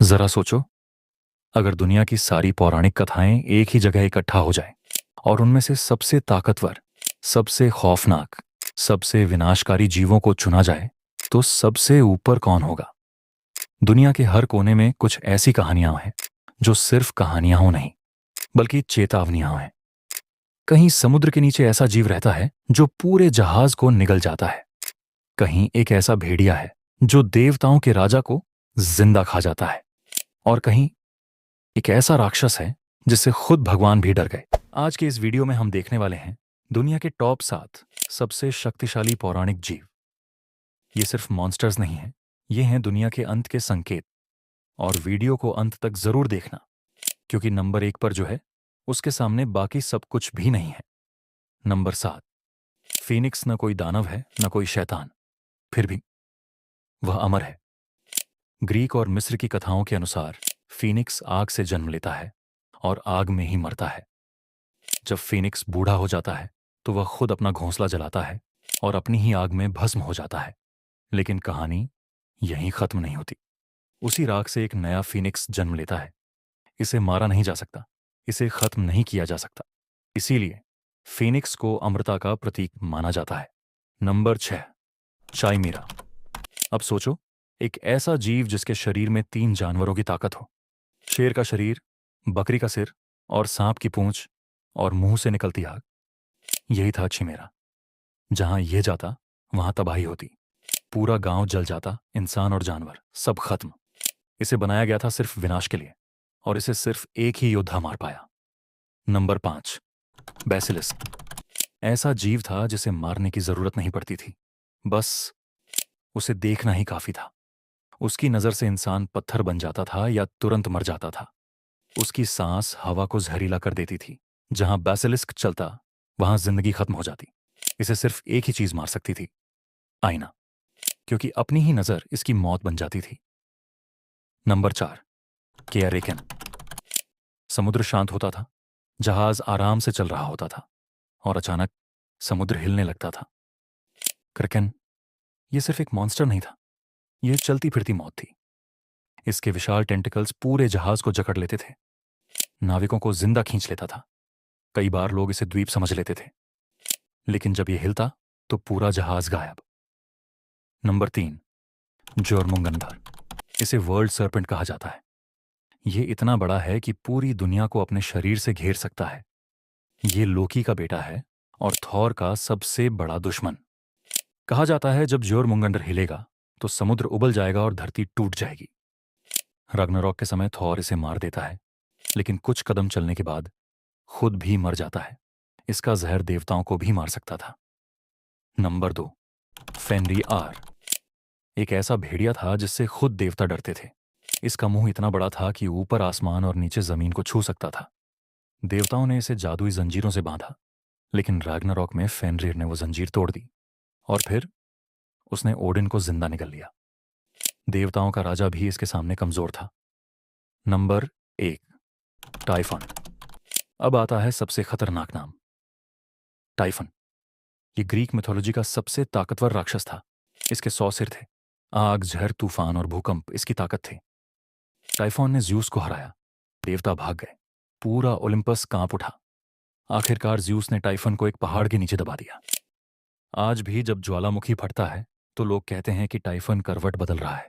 जरा सोचो, अगर दुनिया की सारी पौराणिक कथाएं एक ही जगह इकट्ठा हो जाएं और उनमें से सबसे ताकतवर, सबसे खौफनाक, सबसे विनाशकारी जीवों को चुना जाए, तो सबसे ऊपर कौन होगा? दुनिया के हर कोने में कुछ ऐसी कहानियां हैं जो सिर्फ कहानियां हो नहीं, बल्कि चेतावनियां हैं। कहीं समुद्र के नीचे ऐसा जीव रहता है जो पूरे जहाज को निगल जाता है। कहीं एक ऐसा भेड़िया है जो देवताओं के राजा को जिंदा खा जाता है। और कहीं एक ऐसा राक्षस है जिससे खुद भगवान भी डर गए। आज के इस वीडियो में हम देखने वाले हैं दुनिया के टॉप 7 सबसे शक्तिशाली पौराणिक जीव। ये सिर्फ मॉन्स्टर्स नहीं हैं, ये हैं दुनिया के अंत के संकेत। और वीडियो को अंत तक जरूर देखना, क्योंकि नंबर 1 पर जो है उसके सामने बाकी सब कुछ भी नहीं है। नंबर 7। फीनिक्स न कोई दानव है, न कोई शैतान, फिर भी वह अमर है। ग्रीक और मिस्र की कथाओं के अनुसार फीनिक्स आग से जन्म लेता है और आग में ही मरता है। जब फीनिक्स बूढ़ा हो जाता है तो वह खुद अपना घोंसला जलाता है और अपनी ही आग में भस्म हो जाता है। लेकिन कहानी यहीं खत्म नहीं होती। उसी राख से एक नया फीनिक्स जन्म लेता है। इसे मारा नहीं जा सकता, इसे खत्म नहीं किया जा सकता। इसीलिए फीनिक्स को अमरता का प्रतीक माना जाता है। नंबर 6। चाइमीरा। अब सोचो, एक ऐसा जीव जिसके शरीर में 3 जानवरों की ताकत हो। शेर का शरीर, बकरी का सिर और सांप की पूंछ और मुंह से निकलती आग। यही था चिमेरा। जहां यह जाता वहां तबाही होती। पूरा गांव जल जाता, इंसान और जानवर सब खत्म। इसे बनाया गया था सिर्फ विनाश के लिए, और इसे सिर्फ एक ही योद्धा मार पाया। नंबर 5। बेसिलिस्क। ऐसा जीव था जिसे मारने की जरूरत नहीं पड़ती थी, बस उसे देखना ही काफी था। उसकी नजर से इंसान पत्थर बन जाता था या तुरंत मर जाता था। उसकी सांस हवा को जहरीला कर देती थी। जहां बेसिलिस्क चलता वहां जिंदगी खत्म हो जाती। इसे सिर्फ एक ही चीज मार सकती थी, आईना, क्योंकि अपनी ही नजर इसकी मौत बन जाती थी। नंबर 4। केयरेकन। समुद्र शांत होता था, जहाज आराम से चल रहा होता था, और अचानक समुद्र हिलने लगता था। क्रकेन ये सिर्फ एक मॉन्स्टर नहीं था, यह चलती फिरती मौत थी। इसके विशाल टेंटिकल्स पूरे जहाज को जकड़ लेते थे, नाविकों को जिंदा खींच लेता था। कई बार लोग इसे द्वीप समझ लेते थे, लेकिन जब यह हिलता तो पूरा जहाज गायब। नंबर 3। जोर्मुंगंधर। इसे वर्ल्ड सर्पेंट कहा जाता है। यह इतना बड़ा है कि पूरी दुनिया को अपने शरीर से घेर सकता है। यह लोकी का बेटा है और थॉर का सबसे बड़ा दुश्मन। कहा जाता है जब जोरमुंगंडर हिलेगा तो समुद्र उबल जाएगा और धरती टूट जाएगी। रग्नारॉक के समय थॉर इसे मार देता है, लेकिन कुछ कदम चलने के बाद खुद भी मर जाता है। इसका जहर देवताओं को भी मार सकता था। नंबर 2। फेनरिआर। एक ऐसा भेड़िया था जिससे खुद देवता डरते थे। इसका मुंह इतना बड़ा था कि ऊपर आसमान और नीचे जमीन को छू सकता था। देवताओं ने इसे जादुई जंजीरों से बांधा, लेकिन रग्नारॉक में फेनरिर ने वो जंजीर तोड़ दी और फिर उसने ओडिन को जिंदा निगल लिया। देवताओं का राजा भी इसके सामने कमजोर था। नंबर 1। टाइफन। अब आता है सबसे खतरनाक नाम, टाइफन। ये ग्रीक मिथोलॉजी का सबसे ताकतवर राक्षस था। इसके 100 सिर थे। आग, जहर, तूफान और भूकंप इसकी ताकत थे। टाइफॉन ने ज्यूस को हराया, देवता भाग गए, पूरा ओलिम्पस कांप उठा। आखिरकार ज्यूस ने टाइफन को एक पहाड़ के नीचे दबा दिया। आज भी जब ज्वालामुखी फटता है तो लोग कहते हैं कि टाइफन करवट बदल रहा है।